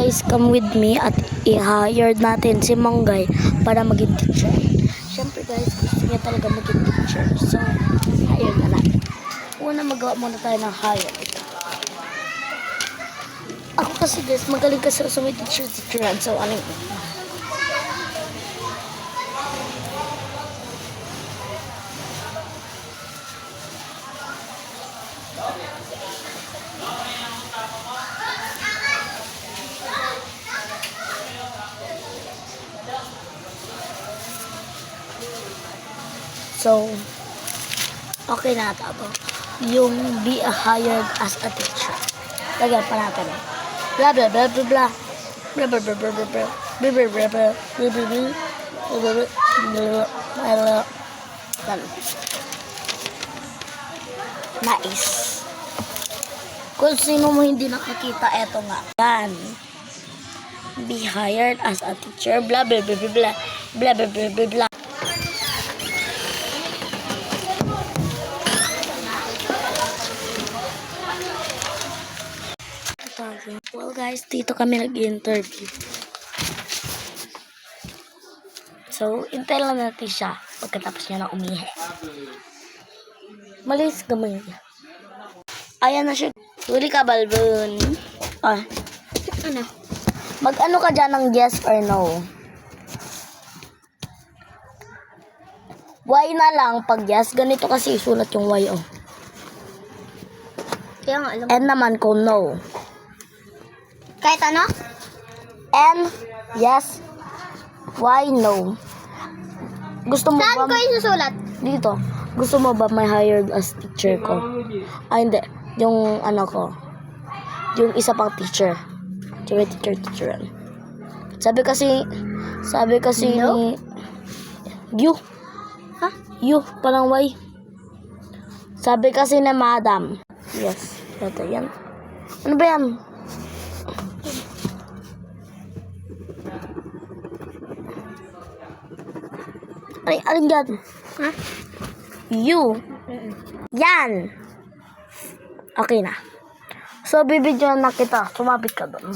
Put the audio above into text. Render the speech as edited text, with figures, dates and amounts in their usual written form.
guys, come with me at i-hire natin si Monggay para maging teacher. Siyempre guys, gusto niya talaga maging teacher. So, hire na natin. Una, magawa muna tayo ng hire. Ito. Ako kasi guys, magaling kasi sa may teacher-teacheran. So, ano yun? So, okay na ito. Yung be a hired as a teacher. Lagyan pa natin. Blah, blah, blah, blah, blah. Blah, blah, blah, blah, blah, blah. Blah, blah, blah, blah. Blah, blah, blah. Blah, blah, blah. Blah, blah. Yan. Nice. Kung sino mo hindi nakakita, eto nga. Yan. Be hired as a teacher. Blah, blah, blah, blah, blah. Blah, blah, blah, blah, blah. Well guys, dito kami nag-interview. So, intay lang natin siya pagkatapos niya na umihi. Malis gamay niya. Ayan na siya. Huli ka, Balbon. Ah. Ano? Mag-ano ka dyan ng yes or no? Y na lang pag yes. Ganito kasi isulat yung Y, oh. Kaya nga, alam mo. And naman kung no. Kahit ano? And yes. Y, no. Gusto mo Saan ba? ko isusulat? Dito. Gusto mo ba may hired as teacher ko? Ay, hindi. Yung ano ko. Yung isa pang teacher. Teacher. Sabi kasi No? ni you. Ha? You, parang Y. Sabi kasi na madam. Yes. Ito yan. Ano ba yan? Ay, alin yan? Ha? You. Yan. Okay na. So, bibidyoan na kita. Sumapit ka doon.